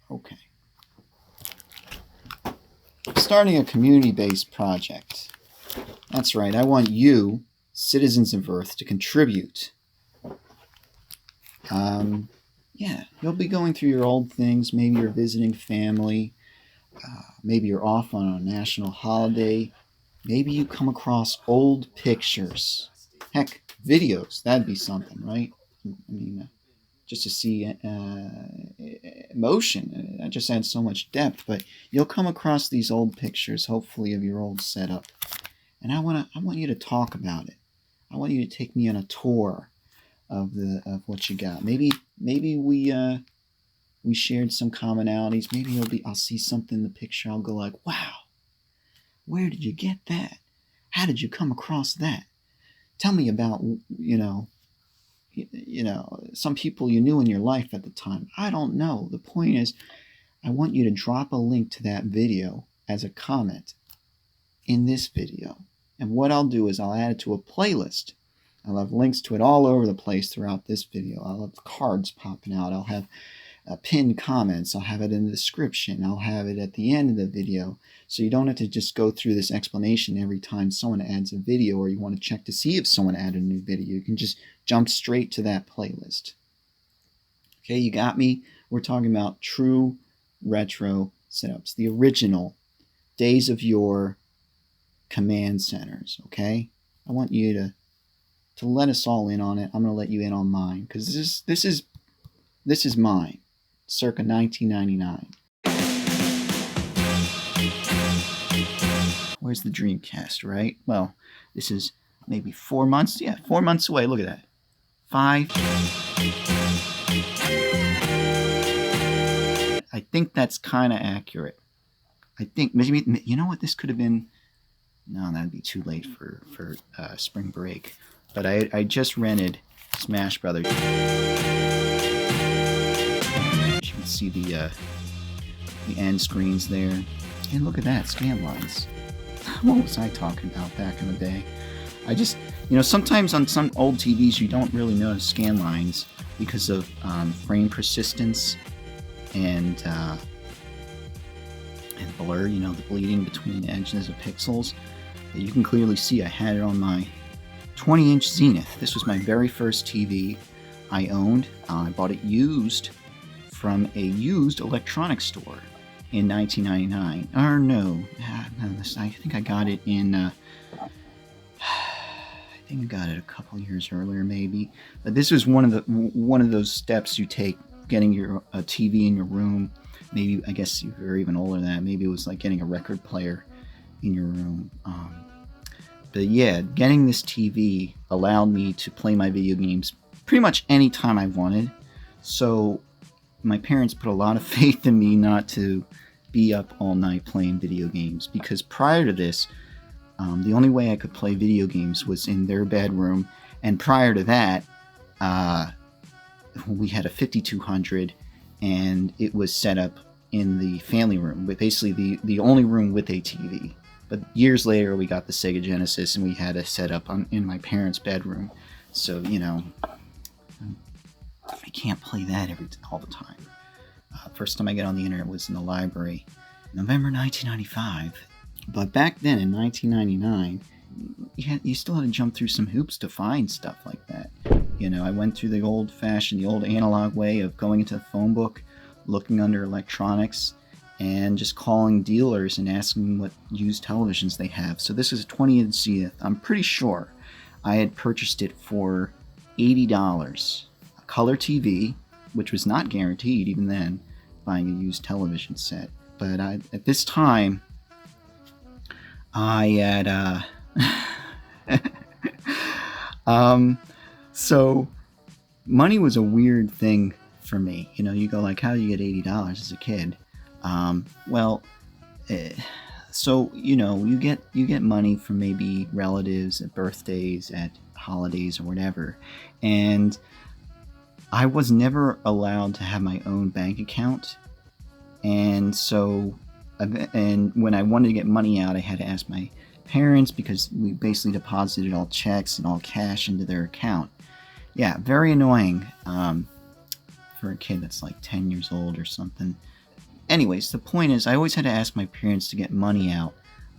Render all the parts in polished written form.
Okay. Starting a community-based project. That's right. I want you, citizens of Earth, to contribute. Yeah, you'll be going through your old things. Maybe you're visiting family. Maybe you're off on a national holiday. Maybe you come across old pictures. Heck, videos. That'd be something, right? I mean, just to see emotion. That just adds so much depth. But you'll come across these old pictures, hopefully, of your old setup. And I want you to talk about it. I want you to take me on a tour of what you got. Maybe we shared some commonalities. Maybe I'll see something in the picture. I'll go like, wow, where did you get that? How did you come across that? Tell me about, some people you knew in your life at the time. I don't know. The point is, I want you to drop a link to that video as a comment in this video. And what I'll do is I'll add it to a playlist. I'll have links to it all over the place throughout this video. I'll have cards popping out. I'll have pinned comments. I'll have it in the description. I'll have it at the end of the video. So you don't have to just go through this explanation every time someone adds a video or you want to check to see if someone added a new video. You can just jump straight to that playlist. Okay, you got me? We're talking about true retro setups. The original days of yore command centers, okay? I want you to let us all in on it. I'm going to let you in on mine because this is mine, circa 1999. Where's the Dreamcast, right? Well, this is maybe 4 months. Yeah, 4 months away. Look at that. 5. I think that's kind of accurate. I think maybe, you know what, this could have been. No, that'd be too late for spring break. But I just rented Smash Brothers. You can see the end screens there. And look at that, scan lines. What was I talking about back in the day? I just, sometimes on some old TVs you don't really notice scan lines because of frame persistence and blur, the bleeding between edges of pixels. But you can clearly see I had it on my 20-inch Zenith. This was my very first TV I owned. I bought it used from a used electronics store in 1999. Or no, I think I got it in. I think I got it a couple years earlier, maybe. But this was one of those steps you take, getting a TV in your room. Maybe, I guess you were even older than that. Maybe it was like getting a record player in your room. But yeah, getting this TV allowed me to play my video games pretty much any time I wanted. So my parents put a lot of faith in me not to be up all night playing video games, because prior to this, the only way I could play video games was in their bedroom. And prior to that, we had a 5200 and it was set up in the family room, but basically the only room with a TV. But years later, we got the Sega Genesis, and we had a setup in my parents' bedroom. So, I can't play that all the time. First time I got on the internet was in the library, November 1995. But back then, in 1999, you still had to jump through some hoops to find stuff like that. I went through the old analog way of going into the phone book, looking under electronics, and just calling dealers and asking what used televisions they have. So this is a 20-inch Zenith. I'm pretty sure I had purchased it for $80. A color TV, which was not guaranteed even then, buying a used television set. But at this time, I had... so money was a weird thing for me. You go like, how do you get $80 as a kid? So you get money from maybe relatives at birthdays, at holidays, or whatever, and I was never allowed to have my own bank account, and when I wanted to get money out, I had to ask my parents, because we basically deposited all checks and all cash into their account. Yeah, very annoying for a kid that's like 10 years old or something. anyways, the point is, I always had to ask my parents to get money out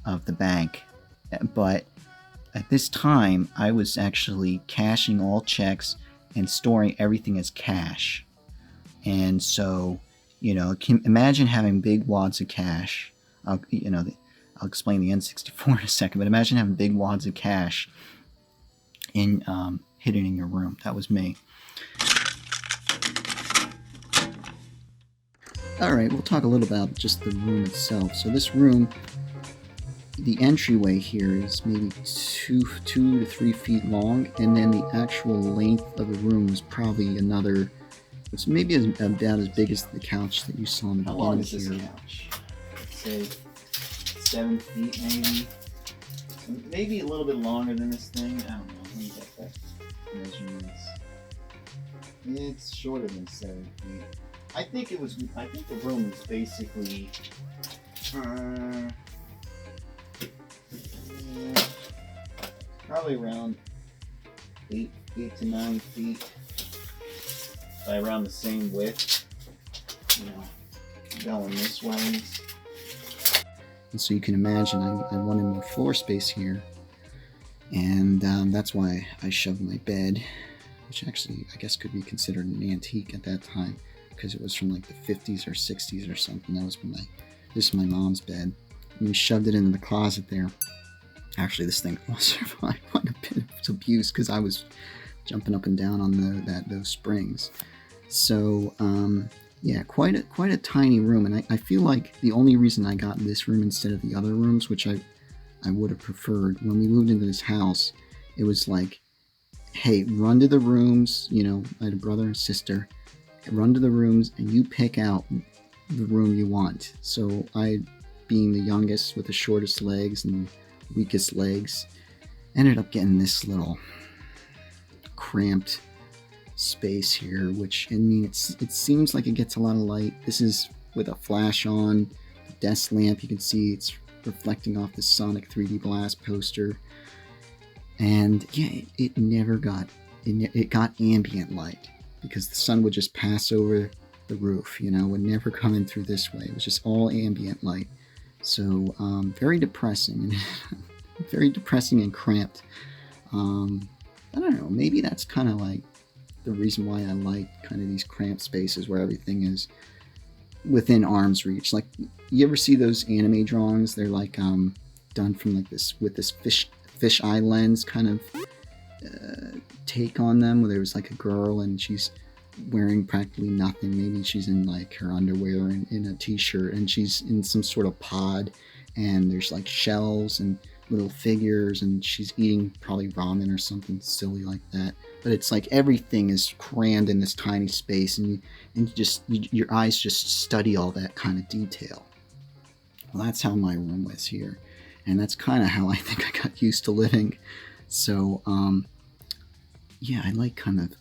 of the bank, but at this time, I was actually cashing all checks and storing everything as cash. And so, imagine having big wads of cash. I'll explain the N64 in a second, but imagine having big wads of cash hidden in your room. That was me. Alright, we'll talk a little about just the room itself. So this room, the entryway here is maybe 2 to 3 feet long, and then the actual length of the room is probably another, it's maybe about as big as the couch that you saw in the beginning here. How long is this couch? Let's say 7 feet maybe. Maybe a little bit longer than this thing. I don't know. Let me get that measurements. It's shorter than 7 feet. I think the room is basically probably around 8 to 9 feet by around the same width, going this way. And so you can imagine I wanted more floor space here, and that's why I shoved my bed, which actually I guess could be considered an antique at that time, because it was from like the 50s or 60s or something. This is my mom's bed. And we shoved it into the closet there. Actually, this thing will survive quite a bit of abuse because I was jumping up and down on those springs. So, yeah, quite a tiny room. And I feel like the only reason I got this room instead of the other rooms, which I would have preferred, when we moved into this house, it was like, hey, run to the rooms. I had a brother and sister. Run to the rooms and you pick out the room you want. So I, being the youngest with the shortest legs and weakest legs, ended up getting this little cramped space here, which, it seems like it gets a lot of light. This is with a flash on, the desk lamp, you can see it's reflecting off the Sonic 3D Blast poster. And yeah, it got ambient light, because the sun would just pass over the roof, would never come in through this way. It was just all ambient light. So, very depressing, very depressing and cramped. I don't know, maybe that's kind of like the reason why I like kind of these cramped spaces where everything is within arm's reach. Like, you ever see those anime drawings? They're like, done from like this, with this fish eye lens kind of take on them, where there was like a girl and she's wearing practically nothing. Maybe she's in like her underwear and in a t-shirt, and she's in some sort of pod, and there's like shells and little figures, and she's eating probably ramen or something silly like that. But it's like everything is crammed in this tiny space, and your eyes just study all that kind of detail. Well, that's how my room was here, and that's kind of how I think I got used to living. So, yeah, I like kind of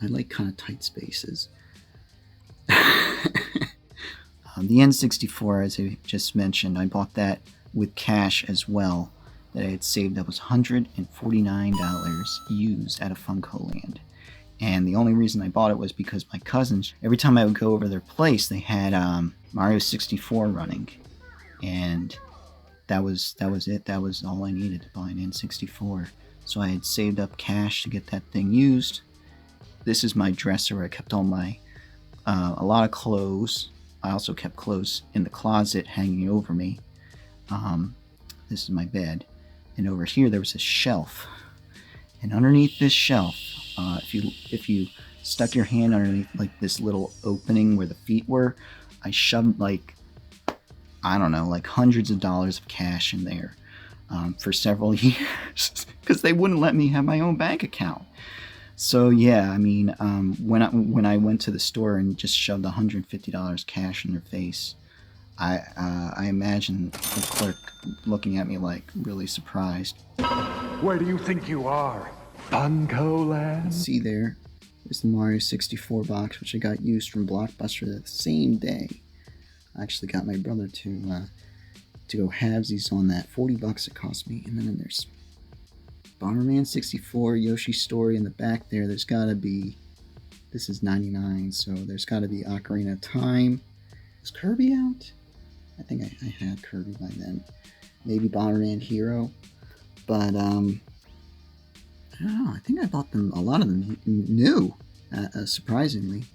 tight spaces. The N64, as I just mentioned, I bought that with cash as well, that I had saved. That was $149 used at a Funko Land. And the only reason I bought it was because my cousins, every time I would go over their place, they had Mario 64 running. And that was it. That was all I needed to buy an N64. So I had saved up cash to get that thing used. This is my dresser where I kept all my, a lot of clothes. I also kept clothes in the closet hanging over me. This is my bed. And over here there was a shelf. And underneath this shelf, if you stuck your hand underneath like this little opening where the feet were, I shoved like hundreds of dollars of cash in there. For several years, because they wouldn't let me have my own bank account. So yeah, when I went to the store and just shoved $150 cash in their face, I imagine the clerk looking at me like really surprised. Where do you think you are, Funko Land? See there's the Mario 64 box, which I got used from Blockbuster the same day. I actually got my brother to go halvesies on that. $40 it cost me. And then there's Bomberman 64, Yoshi's Story in the back there. There's gotta be, this is 99, so there's gotta be Ocarina of Time. Is Kirby out? I think I had Kirby by then. Maybe Bomberman Hero. But, I don't know. I think I bought them, a lot of them new, surprisingly.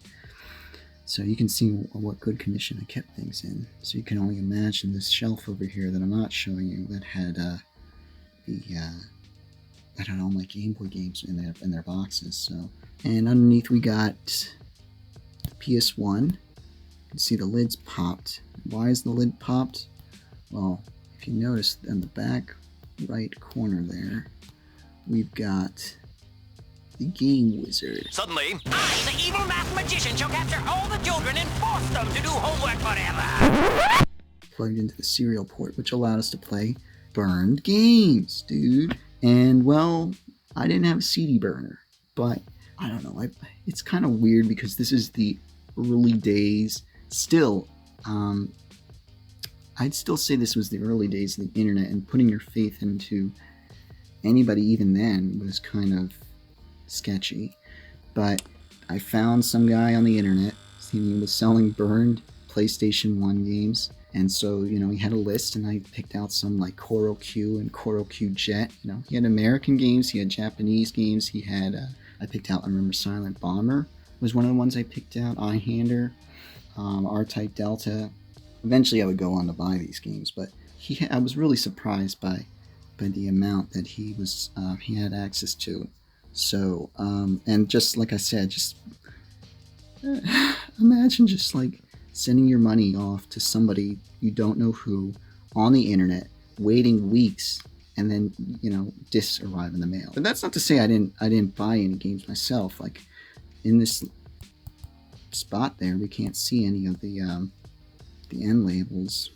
So you can see what good condition I kept things in. So you can only imagine this shelf over here that I'm not showing you that had I don't know, my Game Boy games in their boxes. So, and underneath we got the PS1. You can see the lid's popped. Why is the lid popped? Well, if you notice in the back right corner there, we've got the Game Wizard. Suddenly, I, the evil math magician, shall capture all the children and force them to do homework forever. Plugged into the serial port, which allowed us to play burned games, dude. And, well, I didn't have a CD burner, but I don't know. It's kind of weird because this is the early days. Still, I'd still say this was the early days of the internet, and putting your faith into anybody even then was kind of sketchy. But I found some guy on the internet. He was selling burned PlayStation 1 games. And so, he had a list, and I picked out some like Coral Q and Coral Q Jet. He had American games, he had Japanese games, he had, I picked out, I remember Silent Bomber was one of the ones I picked out, Eyehander, R-Type Delta. Eventually I would go on to buy these games, but I was really surprised by the amount that he had access to. So, and just like I said, just imagine just like sending your money off to somebody you don't know who on the internet, waiting weeks, and then discs arrive in the mail. But that's not to say I didn't buy any games myself. Like in this spot there, we can't see any of the end labels.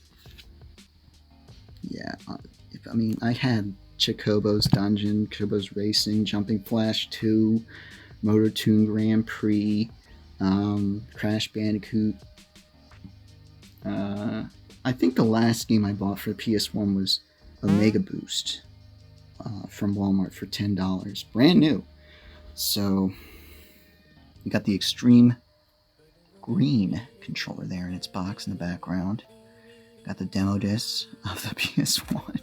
Yeah, I had Chocobo's Dungeon, Chocobo's Racing, Jumping Flash 2, Motor Toon Grand Prix, Crash Bandicoot. I think the last game I bought for the PS1 was a Mega Boost from Walmart for $10, brand new. So we got the Extreme Green controller there in its box in the background. Got the demo disc of the PS1.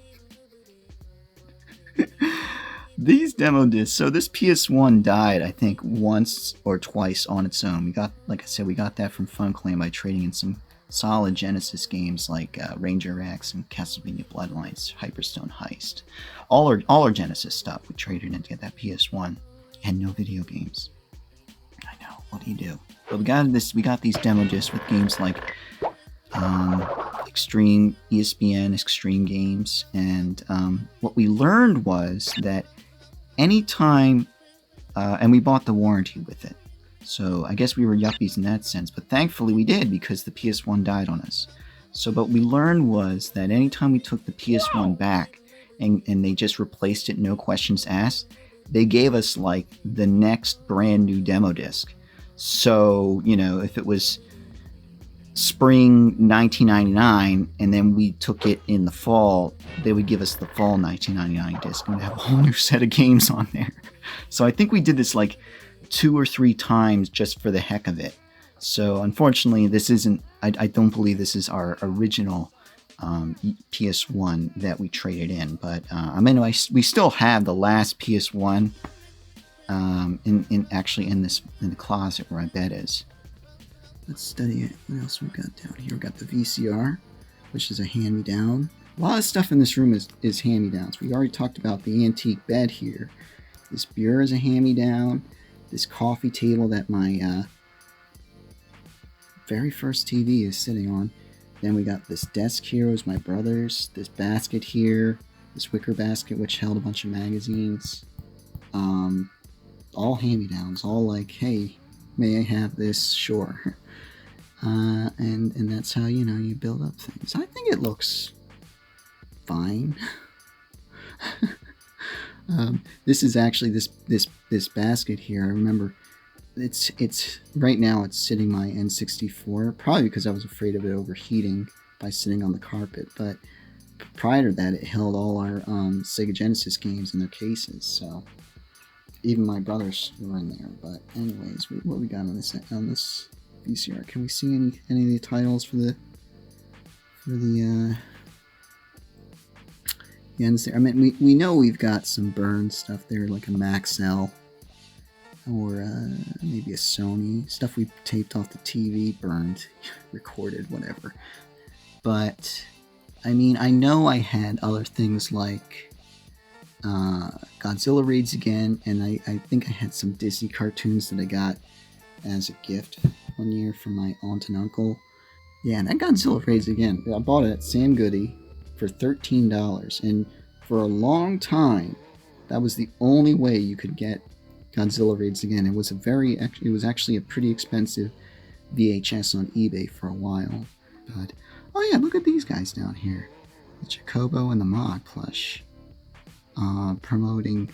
These demo discs. So this PS1 died, I think, once or twice on its own. Like I said, we got that from FunClan by trading in some solid Genesis games like Ranger X and Castlevania Bloodlines, Hyperstone Heist. All our Genesis stuff we traded in to get that PS1. And no video games. I know. What do you do? But we got these demo discs with games like Extreme ESPN Extreme Games, and what we learned was that anytime, and we bought the warranty with it. So I guess we were yuppies in that sense, but thankfully we did because the PS1 died on us. So what we learned was that anytime we took the PS1 back and they just replaced it, no questions asked, they gave us like the next brand new demo disc. So, if it was spring 1999 and then we took it in the fall, they would give us the fall 1999 disc and we'd have a whole new set of games on there. So I think we did this like 2 or 3 times just for the heck of it. So unfortunately this isn't, I don't believe this is our original PS1 that we traded in, but we still have the last PS1 in the closet where my bed is. Let's study it. What else we got down here? We got the VCR, which is a hand-me-down. A lot of stuff in this room is hand-me-downs. We already talked about the antique bed here. This bureau is a hand-me-down. This coffee table that my very first TV is sitting on. Then we got this desk here, it was my brother's. This basket here, this wicker basket which held a bunch of magazines. All hand-me-downs, all like, hey, may I have this? Sure. And that's how you build up things. I think it looks fine. This is actually this basket here. I remember it's right now it's sitting my N64, probably because I was afraid of it overheating by sitting on the carpet. But prior to that, it held all our Sega Genesis games in their cases. So even my brothers were in there. But anyways, what we got on this VCR? Can we see any of the titles for for the ends there. I mean, we know we've got some burned stuff there, like a Maxell or maybe a Sony. Stuff we taped off the TV, burned, recorded, whatever. But, I mean, I know I had other things like Godzilla Raids Again, and I think I had some Disney cartoons that I got as a gift one year from my aunt and uncle. Yeah, and that Godzilla Raids Again, I bought it at Sam Goody for $13, and for a long time, that was the only way you could get Godzilla Raids Again. It was actually a pretty expensive VHS on eBay for a while. But oh yeah, look at these guys down here, the Chocobo and the Mog plush, promoting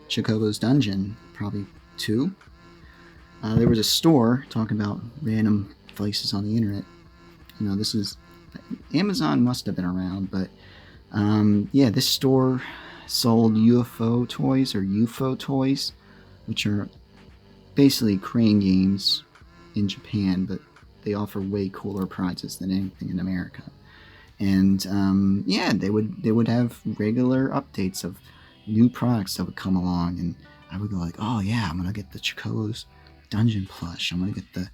Chocobo's Dungeon, probably 2. There was a store talking about random places on the internet. You know, this is Amazon must have been around, but yeah, this store sold UFO toys, which are basically crane games in Japan, but they offer way cooler prizes than anything in America. And yeah, they would have regular updates of new products that would come along, and I would go like, oh yeah, I'm gonna get the Chocobo's Dungeon plush. I'm gonna get the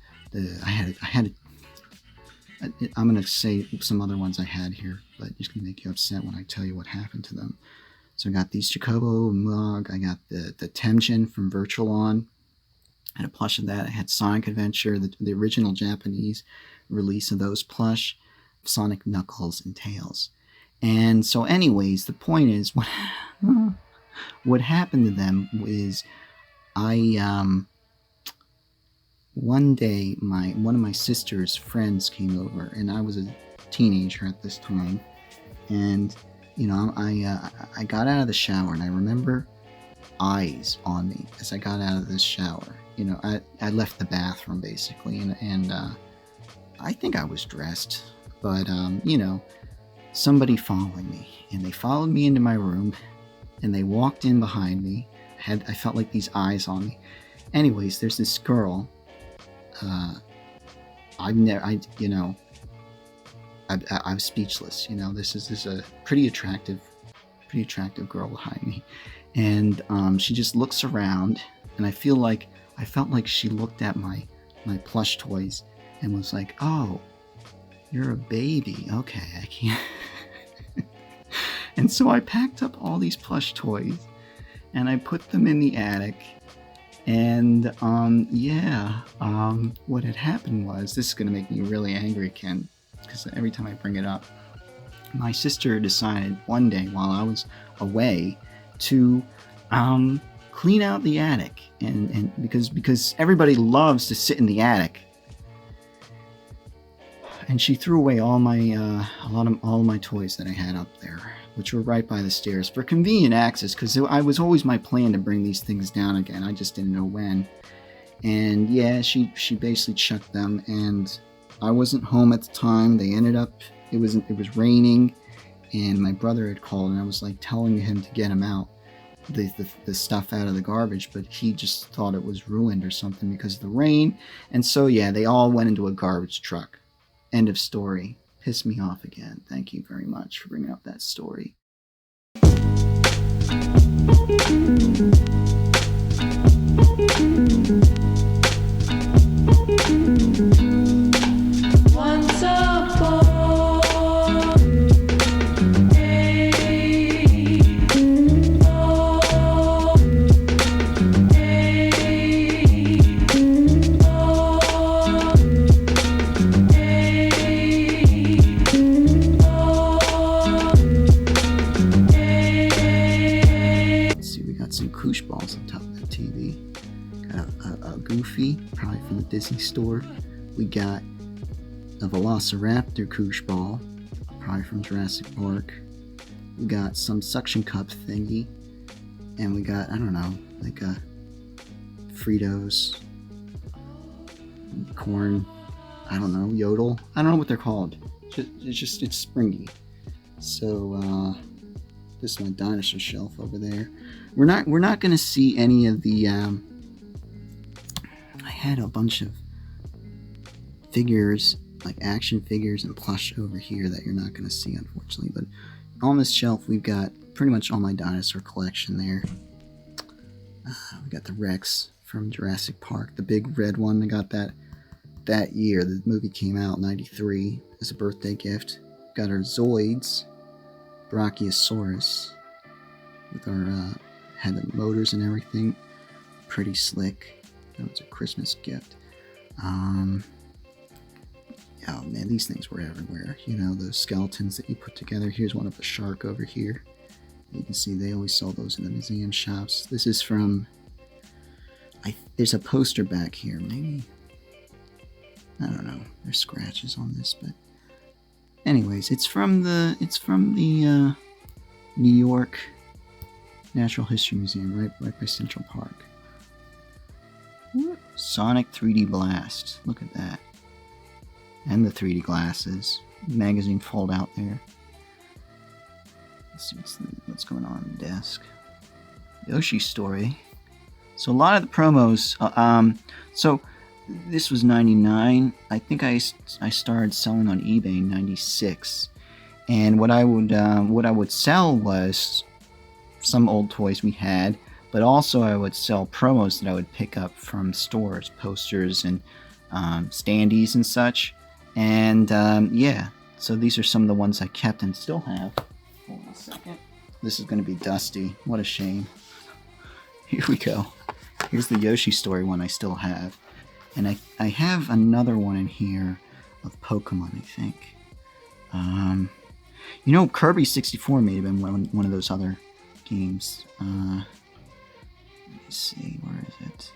I'm gonna say some other ones I had here, but it's gonna make you upset when I tell you what happened to them. So I got these Chocobo Mug. I got the Temjin from Virtualon. I had a plush of that. I had Sonic Adventure, the original Japanese release of those plush, Sonic Knuckles and Tails. And so, anyways, the point is, what happened to them is one day, one of my sister's friends came over, and I was a teenager at this time, and you know, I got out of the shower, and I remember eyes on me as I got out of this shower. You know, I left the bathroom basically, and I think I was dressed, but you know, somebody following me, and they followed me into my room, and they walked in behind me. I felt like these eyes on me. Anyways, there's this girl. I'm speechless. You know, this is a pretty attractive girl behind me, and she just looks around, and I felt like she looked at my plush toys and was like, "Oh, you're a baby. Okay, I can't." And so I packed up all these plush toys, and I put them in the attic. And what had happened was, this is going to make me really angry, Ken, because every time I bring it up, my sister decided one day while I was away to clean out the attic, and because everybody loves to sit in the attic, and she threw away all my toys that I had up there, which were right by the stairs for convenient access, because it was always my plan to bring these things down again. I just didn't know when. And yeah, she basically chucked them, and I wasn't home at the time. It was raining, and my brother had called, and I was like telling him to get him out, the stuff out of the garbage, but he just thought it was ruined or something because of the rain. And so yeah, they all went into a garbage truck. End of story. Pissed me off again. Thank you very much for bringing up that story. Once upon Balls on top of the TV. Got a Goofy, probably from the Disney store. We got a Velociraptor koosh ball, probably from Jurassic Park. We got some suction cup thingy, and we got, I don't know, like a Fritos, corn, I don't know, yodel. I don't know what they're called. It's springy. So this is my dinosaur shelf over there. We're not gonna see any of the I had a bunch of figures like action figures and plush over here that you're not going to see, unfortunately. But on this shelf, we've got pretty much all my dinosaur collection there. We got the Rex from Jurassic Park, the big red one. I got that year. The movie came out in '93 as a birthday gift. Got our Zoids, Brachiosaurus, with our had the motors and everything. Pretty slick. That was a Christmas gift. Oh man, these things were everywhere. You know, those skeletons that you put together. Here's one of a shark over here. You can see they always sell those in the museum shops. This is from... there's a poster back here. Maybe... I don't know. There's scratches on this, but... anyways, it's from the New York Natural History Museum, right by Central Park. Sonic 3D Blast. Look at that. And the 3D glasses. Magazine fold out there. Let's see what's going on the desk. Yoshi Story. So a lot of the promos. So this was '99. I think I started selling on eBay in '96. And what I would sell was some old toys we had, but also I would sell promos that I would pick up from stores, posters and standees and such. And yeah, so these are some of the ones I kept and still have. Hold on a second. This is going to be dusty. What a shame. Here we go. Here's the Yoshi Story one I still have. And I have another one in here of Pokemon, I think. You know, Kirby 64 may have been one of those other games. Let me see, where is it?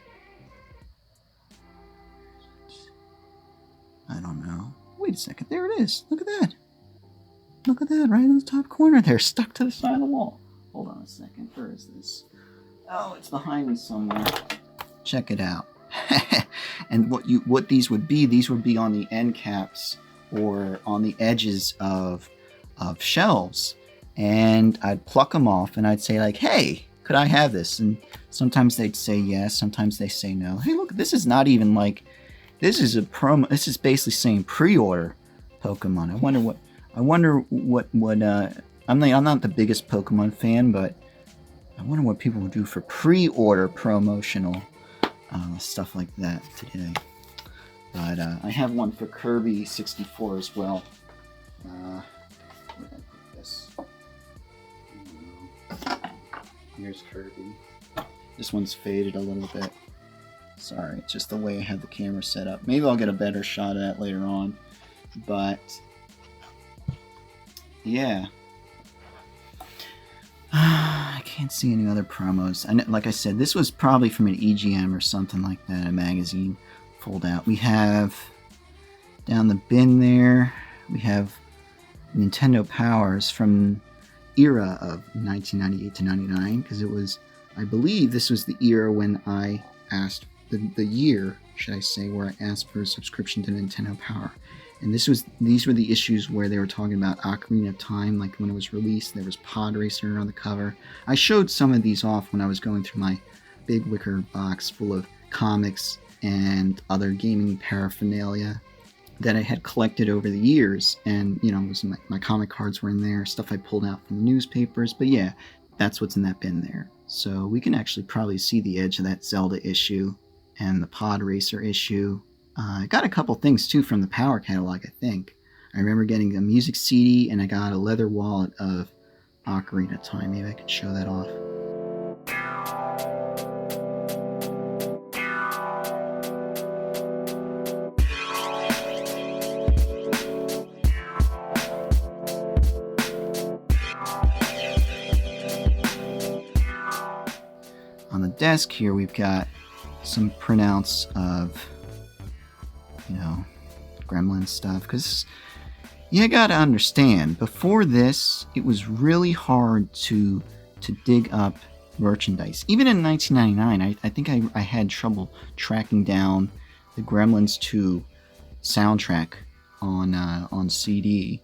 I don't know. Wait a second, there it is. Look at that. Look at that, right in the top corner there, stuck to the side of the wall. Hold on a second, where is this? Oh, it's behind me somewhere. Check it out. And what these would be on the end caps or on the edges of shelves. And I'd pluck them off and I'd say like, hey, could I have this? And sometimes they'd say yes, sometimes they say no. Hey, look, this is not even like, this is a promo. This is basically saying pre-order Pokemon. I wonder what I'm not the biggest Pokemon fan, but I wonder what people would do for pre-order promotional stuff like that today. But I have one for Kirby 64 as well. Where did I put this? Here's Kirby. This one's faded a little bit. Sorry, it's just the way I have the camera set up. Maybe I'll get a better shot of that later on. But yeah. I can't see any other promos. Like I said, this was probably from an EGM or something like that, a magazine fold out. We have down the bin there, we have Nintendo Powers from era of 1998 to 99, because it was, I believe this was the era when I asked, the year, should I say, where I asked for a subscription to Nintendo Power. And these were the issues where they were talking about Ocarina of Time, like when it was released, there was Pod Racer on the cover. I showed some of these off when I was going through my big wicker box full of comics and other gaming paraphernalia that I had collected over the years. And, you know, it was my comic cards were in there, stuff I pulled out from the newspapers. But yeah, that's what's in that bin there. So we can actually probably see the edge of that Zelda issue and the Pod Racer issue. I got a couple things too from the Power catalog, I think. I remember getting a music CD and I got a leather wallet of Ocarina of Time. Maybe I could show that off. On the desk here we've got some printouts of, you know, Gremlin stuff, because you gotta understand, before this it was really hard to dig up merchandise. Even in 1999 I think I had trouble tracking down the Gremlins 2 soundtrack on CD,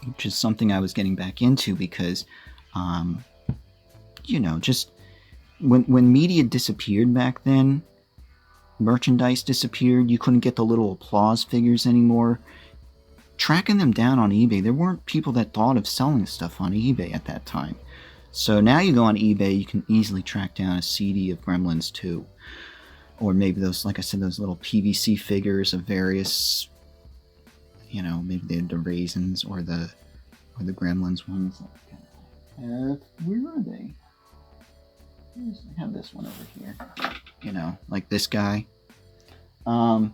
which is something I was getting back into because you know, just when media disappeared back then, merchandise disappeared. You couldn't get the little applause figures anymore. Tracking them down on eBay, there weren't people that thought of selling stuff on eBay at that time. So now you go on eBay, you can easily track down a CD of Gremlins 2. Or maybe those, like I said, those little PVC figures of various, maybe they had the Raisins or the Gremlins ones. Where are they? I have this one over here. Like this guy. But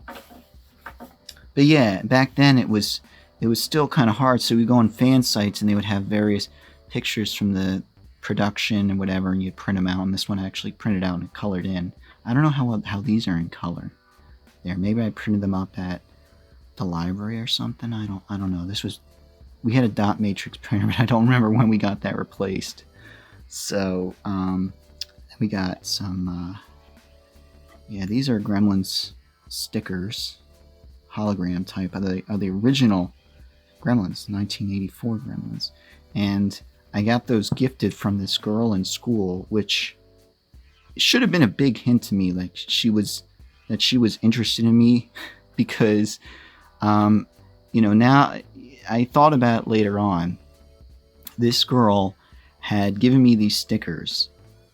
yeah, back then it was still kind of hard. So we go on fan sites and they would have various pictures from the production and whatever, and you'd print them out. And this one I actually printed out and colored in. I don't know how these are in color. There, maybe I printed them up at the library or something. I don't know. We had a dot matrix printer, but I don't remember when we got that replaced. So we got some. These are Gremlins stickers, hologram type of the original Gremlins, 1984 Gremlins, and I got those gifted from this girl in school, which should have been a big hint to me, like she was interested in me, because now I thought about it later on. This girl had given me these stickers,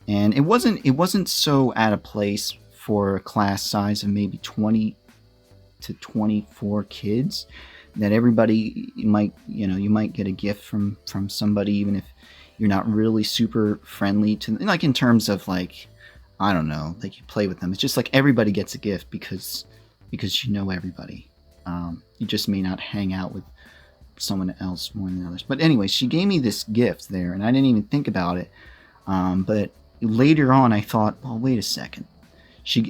and it wasn't so out of place for a class size of maybe 20 to 24 kids, that everybody you might get a gift from somebody, even if you're not really super friendly to them, like in terms of like, I don't know, like you play with them. It's just like everybody gets a gift because you know everybody. You just may not hang out with someone else more than others. But anyway, she gave me this gift there, and I didn't even think about it. But later on, I thought, well, wait a second.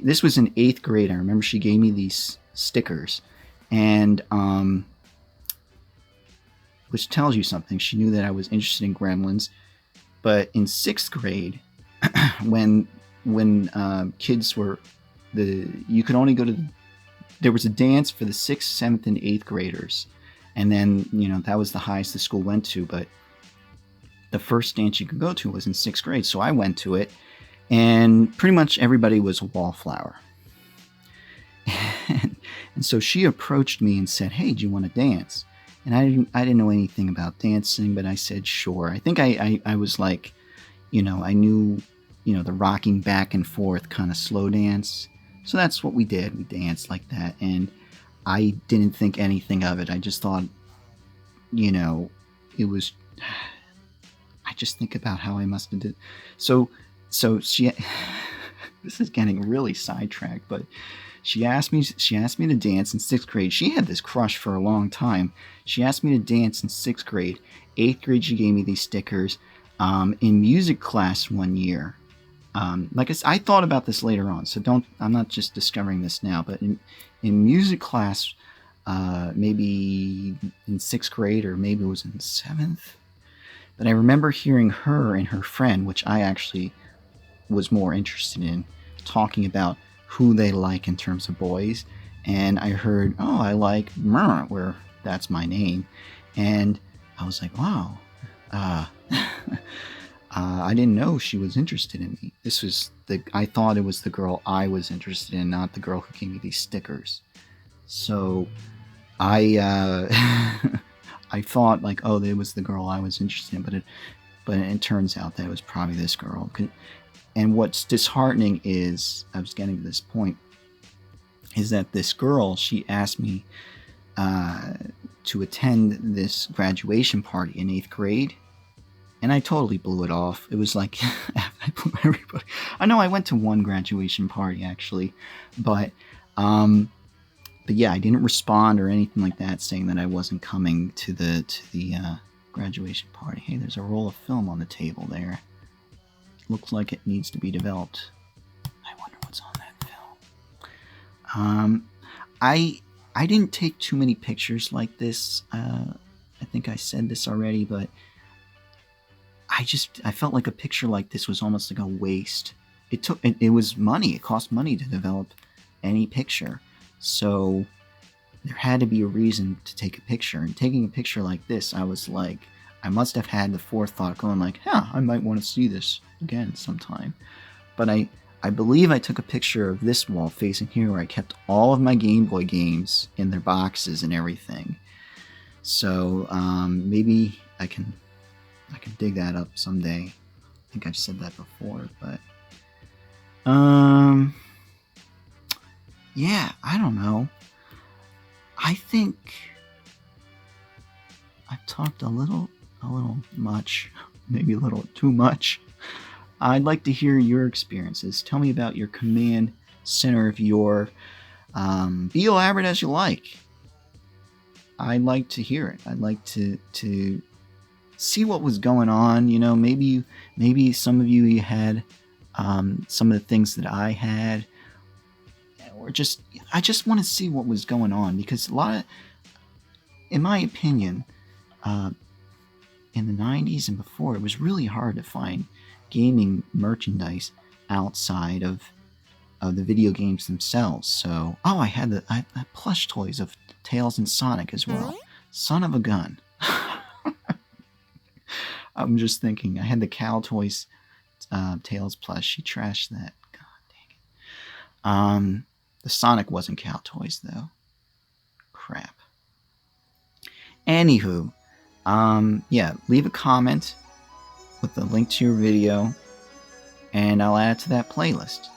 This was in 8th grade. I remember she gave me these stickers, and which tells you something. She knew that I was interested in Gremlins. But in 6th grade, when kids were you could only go to there was a dance for the 6th, 7th, and 8th graders, and then that was the highest the school went to. But the first dance you could go to was in 6th grade, so I went to it, and pretty much everybody was a wallflower. And so she approached me and said, "Hey, do you want to dance?" And I didn't know anything about dancing, but I said sure. I think I was like, I knew the rocking back and forth kind of slow dance. So that's what we did. We danced like that, and I didn't think anything of it. I just thought, it was. I just think about how I must have did. So she. This is getting really sidetracked, but she asked me to dance in 6th grade. She had this crush for a long time. She asked me to dance in 6th grade. 8th grade, she gave me these stickers. In music class one year. Like I thought about this later on, so I'm not just discovering this now, but in music class, maybe in 6th grade, or maybe it was in 7th, but I remember hearing her and her friend, which I actually was more interested in, talking about who they like in terms of boys, and I heard, oh, I like Mer, where that's my name, and I was like, wow, I didn't know she was interested in me. I thought it was the girl I was interested in, not the girl who gave me these stickers. So I I thought like, oh, it was the girl I was interested in, but it turns out that it was probably this girl. And what's disheartening is, I was getting to this point, is that this girl, she asked me to attend this graduation party in 8th grade. And I totally blew it off. It was like, I blew everybody. I know I went to one graduation party actually, but yeah, I didn't respond or anything like that, saying that I wasn't coming to the graduation party. Hey, there's a roll of film on the table there. Looks like it needs to be developed. I wonder what's on that film. I didn't take too many pictures like this. I think I said this already, but I felt like a picture like this was almost like a waste. It was money. It cost money to develop any picture. So there had to be a reason to take a picture. And taking a picture like this, I was like, I must have had the forethought going like, I might want to see this again sometime. But I I believe I took a picture of this wall facing here where I kept all of my Game Boy games in their boxes and everything. So maybe I can dig that up someday. I think I've said that before, but yeah, I don't know. I think I've talked a little much, maybe a little too much. I'd like to hear your experiences. Tell me about your command center of your be elaborate as you like. I'd like to hear it. I'd like to see what was going on. You know, maybe some of you had some of the things that I had, or I just want to see what was going on, because a lot of, in my opinion, in the 90s and before, it was really hard to find gaming merchandise outside of the video games themselves. So, I had plush toys of Tails and Sonic as well. Son of a gun. I'm just thinking, I had the Cow Toys Tails plush. She trashed that. God dang it. The Sonic wasn't Cow Toys though. Crap. Anywho, yeah, leave a comment with the link to your video, and I'll add it to that playlist.